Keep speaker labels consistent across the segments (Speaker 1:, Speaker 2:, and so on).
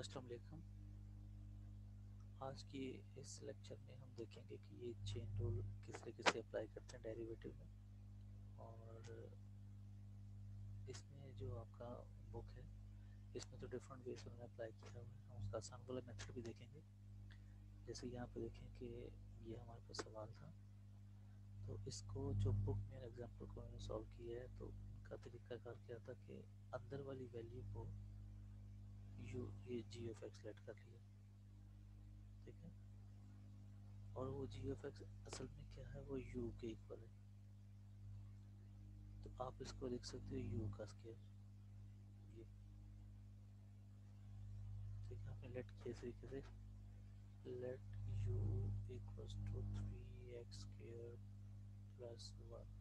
Speaker 1: अस्सलाम वालेकुम। आज की इस लेक्चर में हम देखेंगे कि ये चेन रूल किस तरीके से अप्लाई करते हैं डेरिवेटिव में, और इसमें जो आपका बुक है इसमें तो डिफरेंट वेज उन्होंने अप्लाई किया हुआ है। हम उसका आसान वाला मेथड भी देखेंगे। जैसे यहाँ पे देखें कि ये हमारे पास सवाल था, तो इसको जो बुक में एग्जाम्पल को उन्होंने सॉल्व किया है तो उनका तरीकाकार क्या था कि अंदर वाली वैल्यू को यू ये जी ऑफ एक्स लेट कर लिया, ठीक है, और वो जी ऑफ एक्स असल में क्या है, वो यू के इक्वल है। तो आप इसको लिख सकते हो यू का स्क्वायर, ये ठीक है। आपने लेट किया इस तरीके से, let u equals to 3x square plus 1,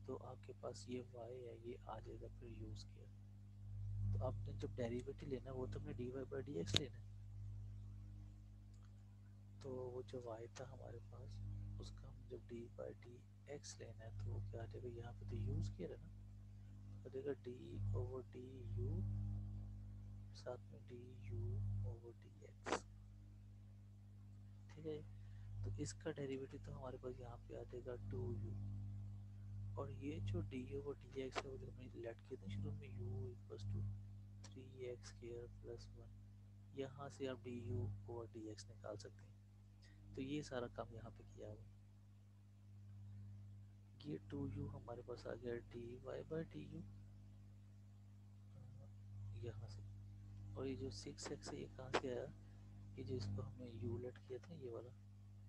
Speaker 1: तो आपके पास ये y है, ये आ जाएगा फिर यू स्क्वायर। तो आपने जब डेरिवेटिव लेना है वो तो हमने d y by d x लेना है, तो वो जो y था हमारे पास उसका हम जब डी बाई डी एक्स लेना है तो वो क्या आ जाएगा, यहाँ पे तो यू स्क्वायर है ना, तो देगा डी ओवर डी यू साथ में D u over d x, ठीक है। तो इसका डेरिवेटिव तो हमारे पास यहाँ पे आ जाएगा 2u, और ये जो डी ओवर डी एक्स है वो जो हमने लेट किया था शुरू में u equals to 3x square plus 1, यहाँ से आप d u over d x निकाल सकते हैं। तो ये सारा काम यहाँ पे किया हुआ, ये 2u हमारे पास आ गया d y by d u यहाँ से, और ये जो 6x है ये कहाँ से आया, ये जो इसको हमने u लेट किया था ये वाला,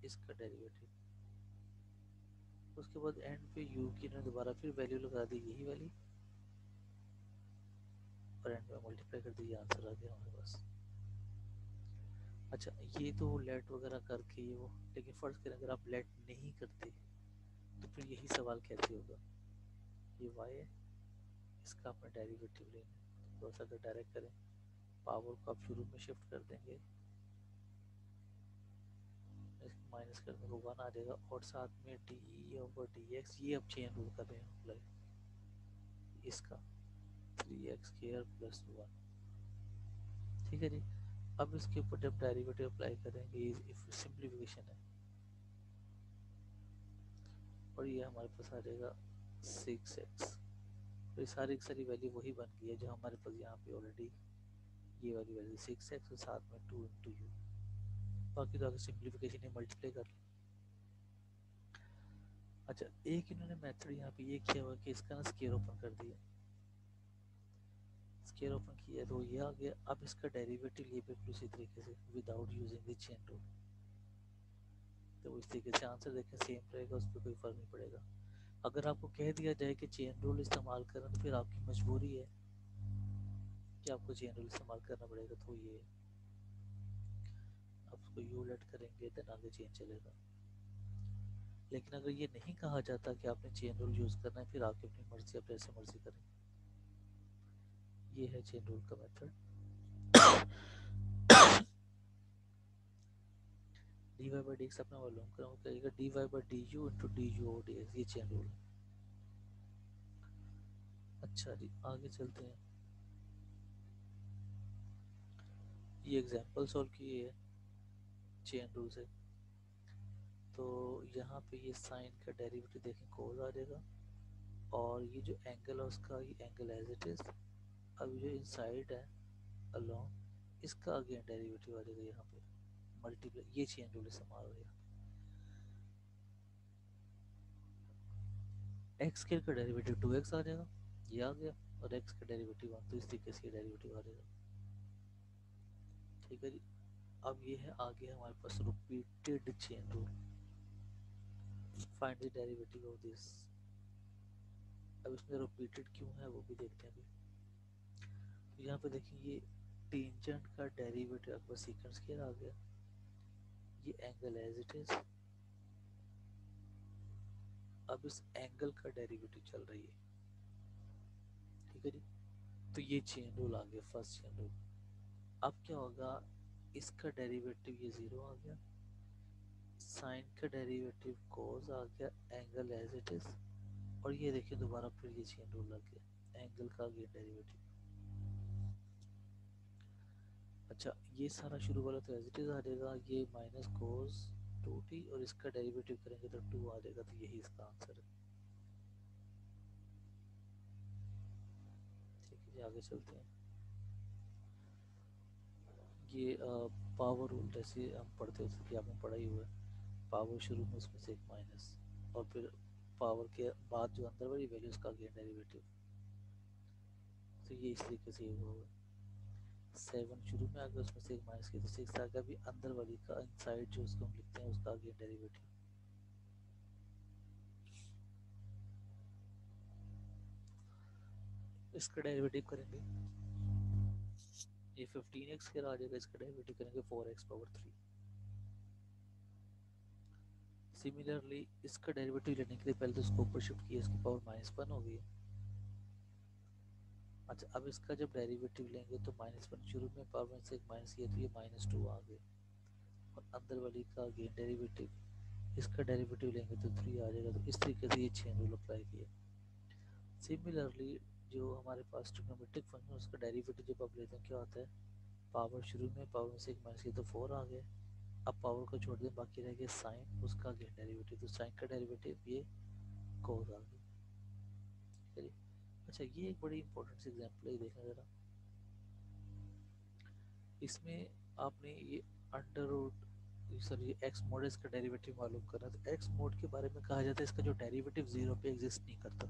Speaker 1: इसका डेरिवेटिव। उसके बाद एंड पे u की ने दोबारा फिर वैल्यू लगा दी यही वाली, और एंड में मल्टीप्लाई कर दी, आंसर आ गया हमारे पास। अच्छा, ये तो लेट वगैरह करके ये वो, लेकिन फर्ज करें अगर आप लेट नहीं करते तो फिर यही सवाल कैसे होगा, ये y है, इसका अपना डेरिवेटिव लेना है, तो अगर डायरेक्ट करें पावर को आप शुरू में शिफ्ट कर देंगे, इसको माइनस करने को 1 आ जाएगा, और साथ में डी ओवर डी एक्स, ये अब चेन रूल कर रहे हैं अप्लाई, इसका 3x स्क्वायर प्लस 1, ठीक है जी। अब इसके ऊपर जब डेरिवेटिव अप्लाई करेंगे, इफ सिंप्लीफिकेशन है, और ये हमारे पास आ जाएगा 6x, तो ये सारी की सारी वैल्यू वही बन गई है जो हमारे पास यहाँ पे ऑलरेडी, ये वाली वैल्यू 6x और साथ में 2 इंटू यू, बाकी तो आगे सिंप्लीफिकेशन है, मल्टीप्लाई कर लो। अच्छा, एक इन्होंने मेथड यहाँ पे ये किया हुआ कि इसका ना स्क्वायर ओपन कर दिया, स्क्वायर ओपन किया तो ये आ गया। अब इसका डेरिवेटिव लिए बिल्कुल इसी तरीके से without using the chain rule, तो इस तरीके से आंसर देखें सेम रहेगा, उस पर कोई फर्क नहीं पड़ेगा। अगर आपको कह दिया जाए कि चेन रूल इस्तेमाल करें तो फिर आपकी मजबूरी है कि आपको चेन रूल इस्तेमाल करना पड़ेगा, तो ये आप उसको यू लेट करेंगे देन आगे चेन चलेगा। लेकिन अगर ये नहीं कहा जाता कि आपने चेन रूल यूज करना है, फिर आपकी अपनी मर्जी, आप जैसे मर्जी करें। ये है चेन रूल का method. D y by d x अपना वॉल्यूम करूँगा, कहेगा d y by d u into d u over d x, ये चेन रूल है। अच्छा जी, आगे चलते हैं। ये एग्जांपल सॉल्व किए है चेन रूल से, तो यहाँ पे ये साइन का डेरिवेटिव देखें कोस आ जाएगा, और ये जो एंगल है उसका ये एंगल एज इट इज। अब जो इनसाइड है अलोंग, इसका अगेन डेरिवेटिव आ जाएगा यहाँ पे मल्टीप्लाई, ये चेन रूल इस्तेमाल हो गया। एक्स स्क्वायर का डेरिवेटिव 2x आ जाएगा, ये आ गया, और x का डेरिवेटिव 1, तो इस तरीके से डेरिवेटिव आ जाएगा, ठीक है जी। अब ये है आगे हमारे पास repeated chain rule, find the derivative of this. अब इसमें रिपीटेड क्यों है वो भी देखते हैं अभी। तो यहाँ पे देखिए ये टेंजेंट का डेरिवेटिव आपका सीकेंड स्क्वायर आ गया, ये एंगल एज इट इज। अब इस एंगल का डेरिवेटिव चल रही है, ठीक है जी। तो ये चेन रूल आ गया, फर्स्ट चेन रूल। अब क्या होगा, इसका डेरिवेटिव ये 0 आ गया, साइन का डेरिवेटिव कोस आ गया, एंगल एज इट इज, और ये देखिए दोबारा फिर ये चेन रूल लग गया, एंगल का अगेन डेरिवेटिव। अच्छा, ये सारा शुरू वाला तो एज इट इज आ जाएगा, ये माइनस कोस 2t और इसका डेरिवेटिव करेंगे तो 2 आ जाएगा, तो यही इसका आंसर है। ठीक है जी, आगे चलते हैं। ये पावर रूल जैसे हम पढ़ते होते कि आपने पढ़ा ही हुआ है, पावर शुरू में उसमें से एक माइनस और फिर पावर के बाद जो अंदर वाली वैल्यू उसका अगेन डेरिवेटिव, तो ये इस तरीके से हुआ हुआ है। 7 शुरू में आ गया, उसमें से एक माइनस किया तो 6 आ गया, अभी अंदर वाली का इनसाइड जो उसको हम लिखते हैं उसका अगेन डेरिवेटिव। इसका डेरिवेटिव करेंगे, ये 15x स्क्वायर आ जाएगा, इसका डेरिवेटिव करेंगे 4x पावर 3। सिमिलरली इसका डेरिवेटिव लेने के लिए पहले तो इसको ऊपर शिफ्ट किया, इसकी पावर -1 हो गई है। अच्छा, अब इसका जब डेरिवेटिव लेंगे तो -1 शुरू में पावर में से एक माइनस किया तो ये -2 आ गए, और अंदर वाली का अगेन डेरिवेटिव, इसका डेरिवेटिव लेंगे तो 3 आ जाएगा, तो इस तरीके से ये चेन रूल अप्लाई किया। सिमिलरली जो हमारे पास ट्रिग्नोमेट्रिक फंक्शन उसका डेरिवेटिव जब आप लेते हैं क्या होता है, पावर शुरू में पावर में से एक माइनस किया तो 4 आ गए, अब पावर को छोड़ दें, बाकी रह गया साइन, उसका अगेन डेरिवेटिव, तो साइन का डेरिवेटिव ये कोस आ गया। चलिए, अच्छा ये एक बड़ी इंपॉर्टेंट सी एग्जांपल है, देखना जरा। इसमें आपने ये under root sorry x mod इसका डेरिवेटिव मालूम करना, तो एक्स मॉड के बारे में कहा जाता है इसका जो डेरिवेटिव जीरो पे एग्जिस्ट नहीं करता।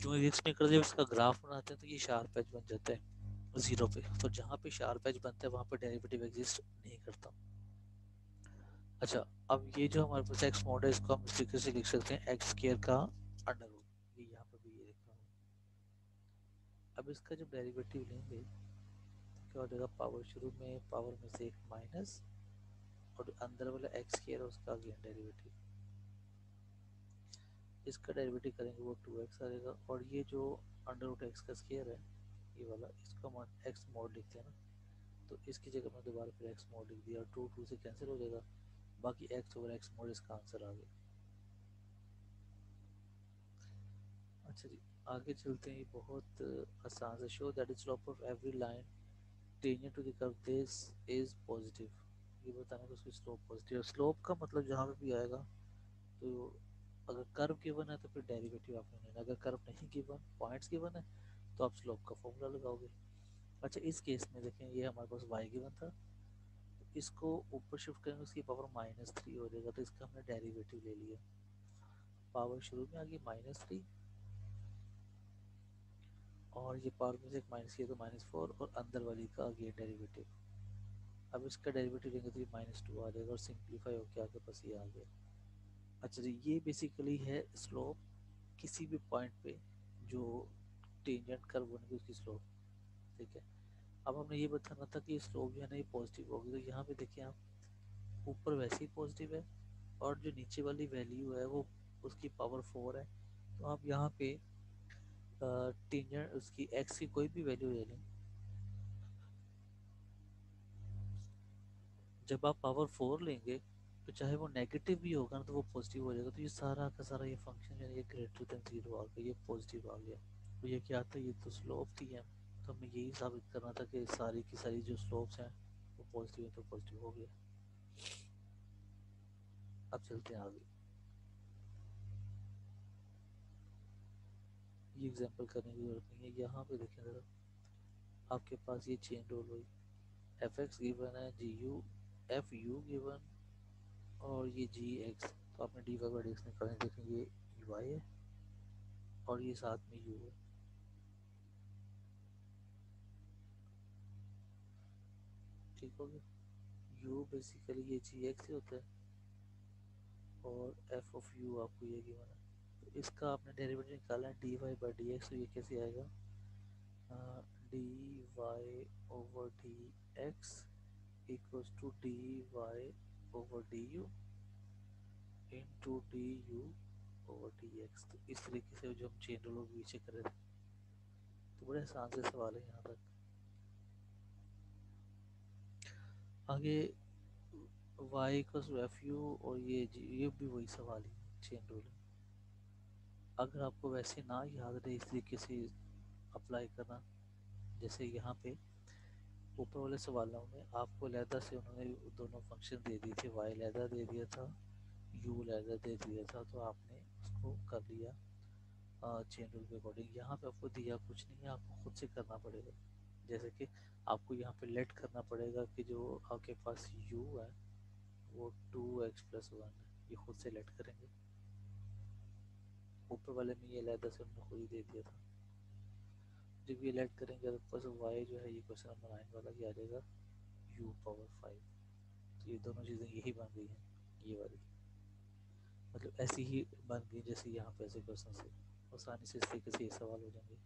Speaker 1: क्यों एग्जिस्ट नहीं करता? जब इसका ग्राफ बनाते हैं तो ये शार्प एज बन जाता है जीरो पे, तो जहाँ पे शार्प एज बनता है वहाँ पे डेरिवेटिव एग्जिस्ट नहीं करता। अच्छा, अब ये जो हमारे पास एक्स मॉड है इसको हम इस तरीके से लिख सकते हैं एक्स स्क्वायर का अंडर रूट, ये यहाँ पे भी ये लिख रहा हूँ। अब इसका जब डेरिवेटिव लेंगे तो क्या हो जाएगा, पावर शुरू में पावर में से एक माइनस और अंदर वाला एक्स स्क्वायर उसका अगेन डेरिवेटिव, इसका डेरिवेटिव करेंगे वो 2x आएगा, और ये जो अंडर रूट एक्स का स्क्वायर है ये वाला, इसको हम एक्स मॉड लिखते हैं ना, तो इसकी जगह मैं दोबारा फिर एक्स मॉड लिख दिया और 2 से कैंसिल हो जाएगा, बाकी एक्स ओवर एक्स मॉड इसका आंसर आ गया। अच्छा जी, आगे चलते हैं। ये बहुत आसान से, show that is slope of every line tangent to the curve this is positive, ये बताना कि उसकी स्लोप पॉजिटिव है। स्लोप का मतलब जहाँ पे भी आएगा, तो अगर कर्व गिवन है तो फिर डेरिवेटिव आपने लेना, अगर कर्व नहीं गिवन, पॉइंट्स गिवन है तो आप स्लोप का फॉर्मूला लगाओगे। अच्छा, इस केस में देखें ये हमारे पास y गिवन था, तो इसको ऊपर शिफ्ट करेंगे उसकी पावर -3 हो जाएगा, तो इसका हमने डेरिवेटिव ले लिया। पावर शुरू में आ गई -3 और ये पावर में से एक माइनस किया तो -4 और अंदर वाली का अगेन डेरिवेटिव। अब इसका डेरिवेटिव लेंगे तो ये -2 आ जाएगा और सिंप्लीफाई होकर आपके पास ये आ गया। अच्छा जी, ये बेसिकली है स्लोप किसी भी पॉइंट पे जो टेंजेंट कर्व बनेगी उसकी स्लोप। ठीक है, अब हमने ये बताना था कि स्लोप जो है ना ये पॉजिटिव होगी, तो यहाँ पे देखिए आप ऊपर वैसे ही पॉजिटिव है और जो नीचे वाली वैल्यू है वो उसकी पावर 4 है, तो आप यहाँ पे टेंजेंट उसकी एक्स की कोई भी वैल्यू ले लें, जब आप पावर 4 लेंगे तो चाहे वो नेगेटिव भी होगा ना तो वो पॉजिटिव हो जाएगा, तो ये सारा का सारा ये फंक्शन जो है ये ग्रेटर देन 0 आ गया, ये पॉजिटिव आ गया। तो ये क्या था, ये तो स्लोप थी है, तो हमें यही साबित करना था कि सारी की सारी जो स्लोप्स हैं वो पॉजिटिव है, तो पॉजिटिव हो गया। अब चलते हैं आगे, ये एग्जांपल करने की जरूरत नहीं है। यहाँ पे देखें जरा, आपके पास ये चेन रूल हुई, एफ एक्स गिवन है, g u f u given और ये जी एक्स, तो आपने d y by d x निकालने, देखें ये वाई है और ये साथ में यू है। ठीक हो गया, यू बेसिकली ये जी एक्स ही होता है और एफ ऑफ यू आपको ये गिवन है, तो इसका आपने डेरिवेटिव निकालना है d y by d x, तो ये कैसे आएगा, d y over d x equals to d y over d u into d u over d x. तो इस तरीके से जो हम चेन रूल पीछे कर रहे थे, तो बड़े आसान से सवाल है यहाँ तक। आगे y equals to f u और ये भी वही सवाल ही चेन रूल है। अगर आपको वैसे ना याद रहे इस तरीके से अप्लाई करना, जैसे यहाँ पे ऊपर वाले सवालों में आपको अलहदा से उन्होंने दोनों फंक्शन दे दिए थे, वाई अलहदा दे दिया था, यू अलहदा दे दिया था, तो आपने उसको कर लिया चेन रूल के अकॉर्डिंग। यहाँ पे आपको दिया कुछ नहीं है, आपको खुद से करना पड़ेगा। जैसे कि आपको यहाँ पे लेट करना पड़ेगा कि जो आपके पास u है वो 2x+1 है, ये खुद से लेट करेंगे। ऊपर वाले में ये अलहदा से हमने खुद ही दे दिया था। जब ये लेट करेंगे तो बस y जो है ये क्वेश्चन नंबर 9 वाला ही आ जाएगा u⁵। तो ये दोनों चीज़ें यही बन गई हैं, ये वाली मतलब ऐसी ही बन गई जैसे यहाँ पे ऐसे क्वेश्चन से आसानी से इस तरीके से ये सवाल हो जाएंगे।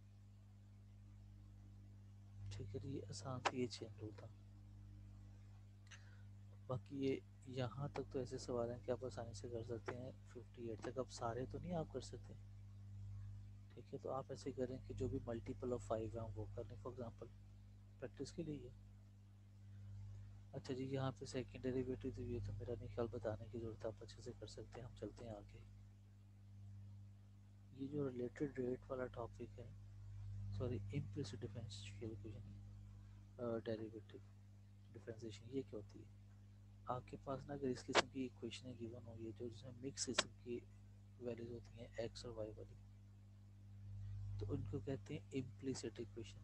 Speaker 1: ठीक है, ये आसान सी ये चेन रूल था। बाकी ये यहाँ तक तो ऐसे सवाल हैं कि आप आसानी से कर सकते हैं 58 तक। अब सारे तो नहीं आप कर सकते, ठीक है, तो आप ऐसे करें कि जो भी मल्टीपल ऑफ 5 हैं वो कर लें फॉर एग्जांपल प्रैक्टिस के लिए। अच्छा जी, यहाँ पे सेकंड डेरिवेटिव तो ये तो मेरा नहीं ख्याल बताने की जरूरत है, आप अच्छे से कर सकते हैं। हम चलते हैं आगे। ये जो रिलेटेड रेट वाला टॉपिक है, sorry implicit differential equation derivative differentiation, ये क्या होती है? आपके पास ना अगर इस किस्म की इक्वेशन गिवन हुई है जो जिसमें मिक्स किस्म की वैल्यूज होती हैं एक्स और वाई वाली, तो उनको कहते हैं इम्प्लिसिट इक्वेशन।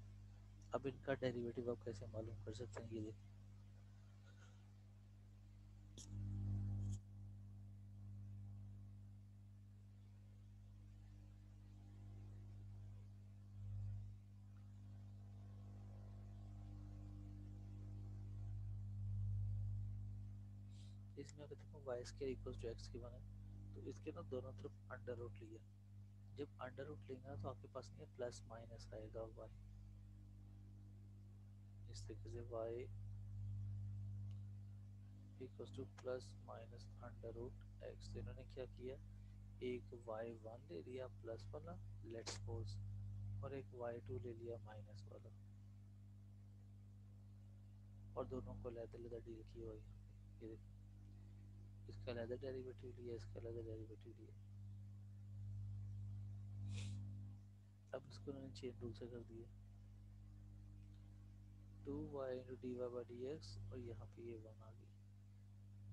Speaker 1: अब इनका डेरिवेटिव आप कैसे मालूम कर सकते हैं, ये देखिए। इसमें अगर देखो y square equals to x given है, तो इसके ना दोनों तरफ अंडर रूट लिया। जब अंडर रूट लेंगे तो आपके पास नहीं है प्लस माइनस आएगा वाई, इस तरीके से y equals to plus minus under root x. तो इन्होंने क्या किया, एक y1 ले लिया प्लस वाला लेट्स सपोज, और एक y2 ले लिया माइनस वाला, और दोनों को अलग-अलग डील किया हुआ यहाँ पे। ये देखो, इसका अलग डेरिवेटिव लिया, इसका अलग डेरिवेटिव लिया। अब इसको उन्होंने चेन रूल से कर दिया, 2y into d y by d x, और यहाँ पे ये 1 आ गई।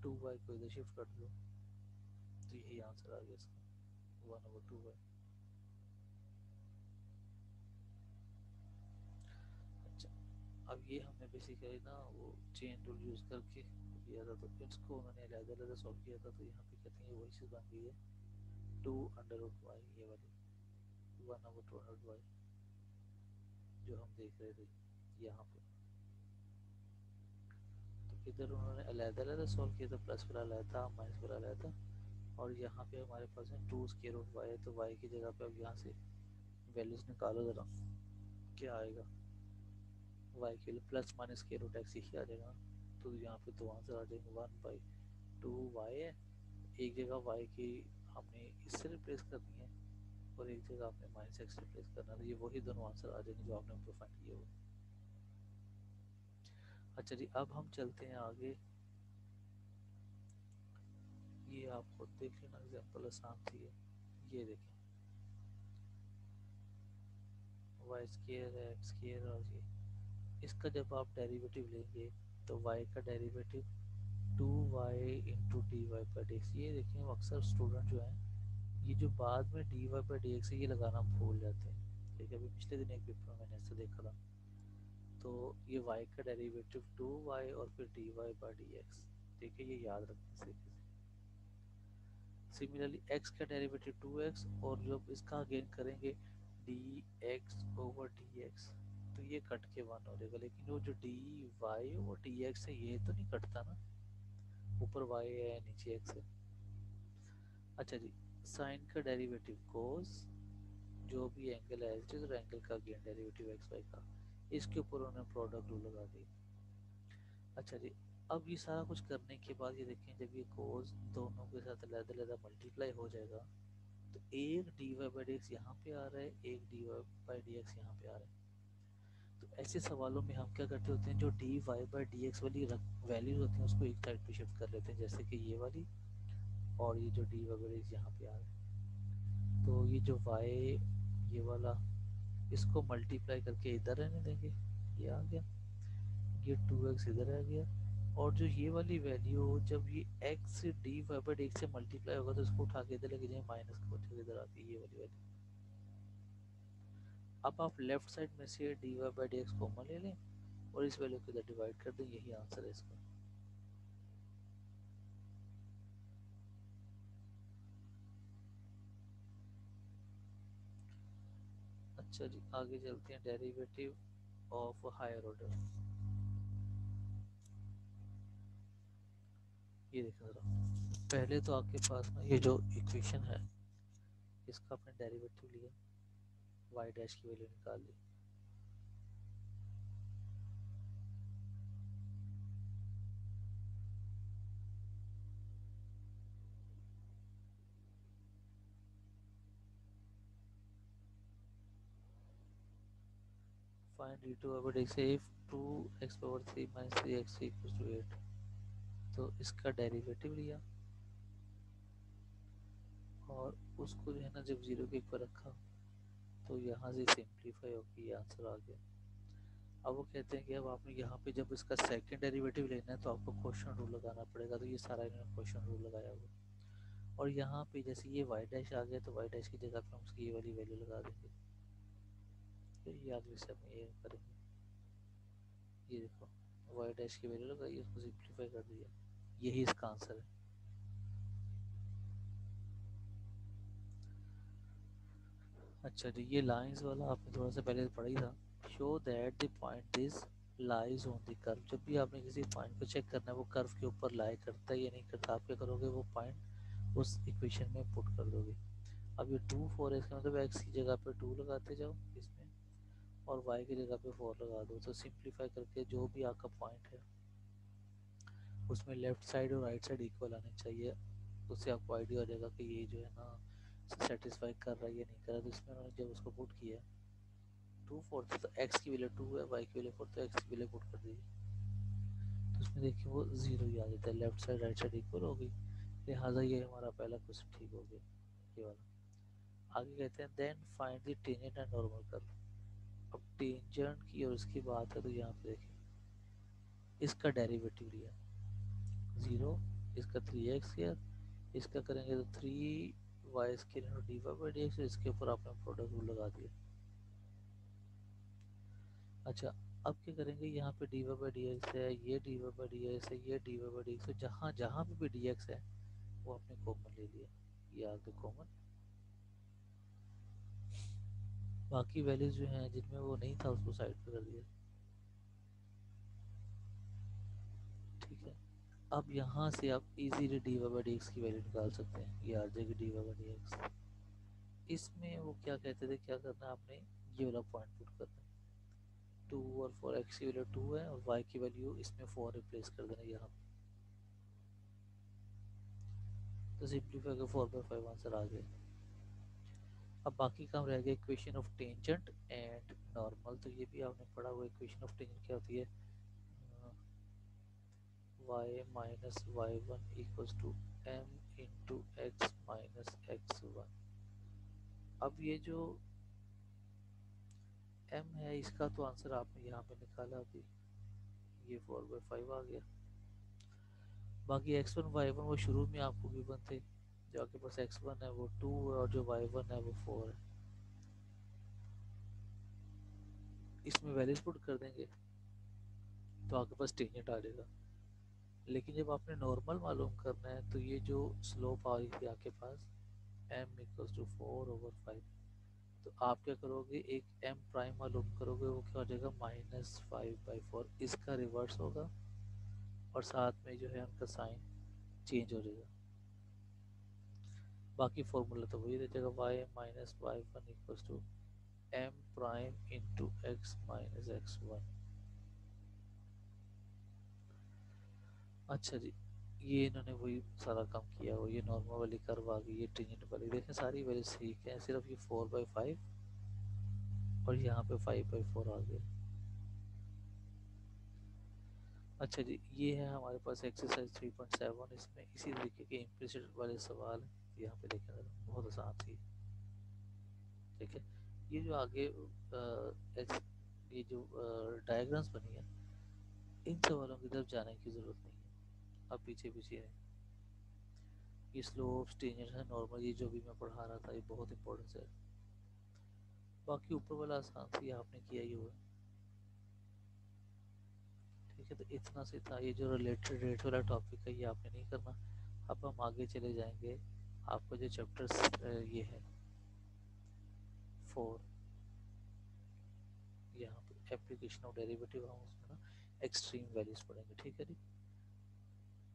Speaker 1: 2y को इधर शिफ्ट कर दो तो यही आंसर आ गया इसका, 1/2y। अच्छा, अब ये हमने बेसिकली ना वो चेन रूल यूज़ करके किया था, तो इसको उन्होंने अलग-अलग सॉल्व किया था। तो यहाँ पे कहते हैं ये वही चीज़ बन गई है 2√y, ये वाली 1/2y जो हम देख रहे थे यहाँ पे। तो इधर उन्होंने अलग-अलग सॉल्व किया था, प्लस वाला अलग था, माइनस वाला अलग था, और यहाँ पे हमारे पास है 2√y है, तो y की जगह पे अब यहाँ से वैल्यूज निकालो जरा, क्या आएगा? y के लिए प्लस माइनस के रूट एक्स ही आ जाएगा। तो यहाँ पे दो आंसर आ जाएंगे, 1/2y है, एक जगह y की हमने इससे रिप्लेस करनी है और एक जगह आपने माइनस एक्स रिप्लेस करना है, तो ये वही दोनों आंसर आ जाएंगे जो आपने ऊपर फाइंड किए हुए। अच्छा जी, अब हम चलते हैं आगे। ये आप खुद देख लेना, एग्जाम्पल आसान सी है। ये देखें, वाई स्क्वायर है, एक्स स्क्वायर, और ये इसका जब आप डेरिवेटिव लेंगे तो y का derivative 2y into d y by d x. ये देखें, अक्सर स्टूडेंट जो हैं ये जो बाद में d y by d x है ये लगाना भूल जाते हैं। ठीक है, अभी पिछले दिन एक पेपर में मैंने ऐसे देखा था। तो ये y का डेरिवेटिव 2y और फिर d y by d x, ठीक है, ये याद रखने से। सिमिलरली x का डेरिवेटिव 2x, और जब इसका अगेन करेंगे dx/dx, तो ये कट के 1 हो जाएगा। लेकिन वो जो dy और dx है ये तो नहीं कटता ना, ऊपर y है नीचे x है। अच्छा जी, साइन का डेरिवेटिव कोस, जो भी एंगल है एज इट एंगल का अगेन डेरिवेटिव एक्स वाई का, इसके ऊपर उन्होंने प्रोडक्ट रूल लगा दी। अच्छा जी, अब ये सारा कुछ करने के बाद ये देखें, जब ये कोस दोनों के साथ अलग-अलग मल्टीप्लाई हो जाएगा, तो एक d y by d x यहाँ पे आ रहा है, एक d y by d x यहाँ पे आ रहा है। तो ऐसे सवालों में हम क्या करते होते हैं, जो d y by d x वाली वैल्यूज होती हैं उसको एक साइड पे शिफ्ट कर लेते हैं, जैसे कि ये वाली, और ये जो d y by d x यहाँ पे आ रहा है, तो ये जो वाई, ये वाला इसको मल्टीप्लाई करके इधर रहने देंगे, ये आ गया, ये 2x इधर आ गया, और जो ये वाली वैल्यू जब ये x dy बाई डी से मल्टीप्लाई होगा तो इसको उठा के इधर लेके जाए, माइनस को बच्चे इधर आती है ये वाली वैल्यू। अब आप लेफ्ट साइड में से dy बाई डी कॉमन ले लें और इस वैल्यू को इधर डिवाइड कर दें, यही आंसर है इसका। अच्छा जी, आगे चलते हैं, डेरिवेटिव ऑफ हायर ऑर्डर। ये देखें जरा, पहले तो आपके पास ना ये जो इक्वेशन है इसका आपने डेरिवेटिव लिया, y डैश की वैल्यू निकाल ली, find d2 over dx if 2x power 3 minus 3x equals to 8, तो इसका डेरिवेटिव लिया और उसको जो है ना जब जीरो के ऊपर रखा तो यहाँ से सिंप्लीफाई होकर ये आंसर आ गया। अब वो कहते हैं कि अब आपने यहाँ पे जब इसका सेकंड डेरिवेटिव लेना है तो आपको क्वेश्चन रूल लगाना पड़ेगा, तो ये सारा इन्होंने क्वेश्चन रूल लगाया हुआ, और यहाँ पे जैसे ये y डैश आ गया तो y डैश की जगह पे हम उसकी ये वाली वैल्यू लगा देंगे, तो ये अगले स्टेप में ये करेंगे। ये देखो y डैश की वैल्यू लगाई, उसको सिंप्लीफाई कर दिया, यही इसका आंसर है। अच्छा जी, ये लाइंस वाला आपने थोड़ा सा पहले पढ़ा ही था, show that the point is lies on the curve. जब भी आपने किसी पॉइंट को चेक करना है वो कर्व के ऊपर लाई करता है या नहीं करता, आप क्या करोगे, वो पॉइंट उस इक्वेशन में पुट कर दोगे। अब ये 2 4 है, इसका मतलब x की जगह पे 2 लगाते जाओ इसमें और y की जगह पे 4 लगा दो, तो सिंप्लीफाई करके जो भी आपका पॉइंट है उसमें लेफ्ट साइड और राइट साइड इक्वल आने चाहिए, उससे आपको आइडिया हो जाएगा कि ये जो है ना सेटिस्फाई कर रहा है या नहीं कर रहा। तो इसमें उन्होंने जब उसको पुट किया 2 4 तो x की वैल्यू 2 है, y की वैल्यू 4, तो x की वैल्यू पुट कर दी, तो उसमें देखिए वो 0 ही आ जाता है, left side right side equal हो गई, लिहाजा ये हमारा पहला क्वेश्चन ठीक हो गया, ये वाला। आगे कहते हैं then find the tangent and normal curve. अब टेंजेंट की और इसकी बात है तो यहाँ पे देखिए इसका डेरिवेटिव लिया 0, इसका 3x किया, इसका करेंगे तो 3y square d y by d x, इसके ऊपर आपने प्रोडक्ट रूल लगा दिया। अच्छा, अब क्या करेंगे, यहाँ पे d y by d x है, ये d y by d x है, ये d y by d x है, जहाँ जहाँ पे भी डी एक्स है वो आपने कॉमन ले लिया, ये आ गया कॉमन। बाकी वैल्यूज जो हैं जिनमें वो नहीं था उसको साइड पे कर दिया, ठीक है। अब यहाँ से आप easily d y by d x की वैल्यू निकाल सकते हैं, ये आ जाएगी d y by d x. इसमें वो क्या कहते थे, क्या करना है आपने, ये वाला पॉइंट पुट करना है, 2 और 4, एक्स की वैल्यू 2 है और वाई की वैल्यू इसमें 4 रिप्लेस कर देना यहाँ पे, तो सिंप्लीफाई कर 4/5 आंसर आ गया। अब बाकी काम रह गया equation of tangent and normal, तो ये भी आपने पढ़ा हुआ, इक्वेशन ऑफ टेंजेंट क्या होती है, y minus y one equals to m into x minus x one. अब ये जो m है इसका तो आंसर आपने यहाँ पे निकाला अभी, ये 4/5 आ गया। बाकी x1 y1 वो शुरू में आपको गिवन थे, जो आपके पास x1 है वो 2 है और जो y1 है वो 4 है, इसमें वैल्यूज पुट कर देंगे तो आपके पास टेंजेंट आ जाएगा। लेकिन जब आपने नॉर्मल मालूम करना है तो ये जो स्लोप आ रही थी आपके पास m इक्वल्स टू 4/5, तो आप क्या करोगे, एक m प्राइम मालूम करोगे, वो क्या हो जाएगा -5/4, इसका रिवर्स होगा और साथ में जो है उनका साइन चेंज हो जाएगा। बाकी फॉर्मूला तो वही रह जाएगा, y minus y one equals to m prime into x minus x one. अच्छा जी, ये इन्होंने वही सारा काम किया हुआ, ये नॉर्मल वाली कर्व आ गई, ये टेंजेंट वाली, देखें सारी वैल्यू ठीक है, सिर्फ ये 4/5 और यहाँ पे 5/4 आ गया। अच्छा जी, ये है हमारे पास एक्सरसाइज 3.7, इसमें इसी तरीके के इम्प्लिसिट वाले सवाल हैं, यहाँ पे देखें बहुत आसान थी, ठीक है। ये जो आगे ये जो डायग्राम्स बनी है, इन सवालों की तरफ जाने की ज़रूरत नहीं है, आप पीछे पीछे हैं। ये स्लोप्स, टेंजेंट्स है, नॉर्मल, ये जो भी मैं पढ़ा रहा था ये बहुत इंपॉर्टेंस है। बाकी ऊपर वाला आसान सी आपने किया ही होगा। ठीक है, तो इतना से था। ये जो रिलेटेड रेट वाला टॉपिक है ये आपने नहीं करना। अब हम आगे चले जाएंगे। आपका जो चैप्टर ये है 4, यहाँ पे एप्लीकेशन ऑफ डेरिवेटिव, हम उसमें ना एक्सट्रीम वैल्यूज पढ़ेंगे। ठीक है जी,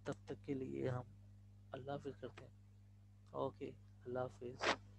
Speaker 1: तब तक के लिए हम अल्लाह हाफिज़ करते हैं। ओके, अल्लाह हाफिज़।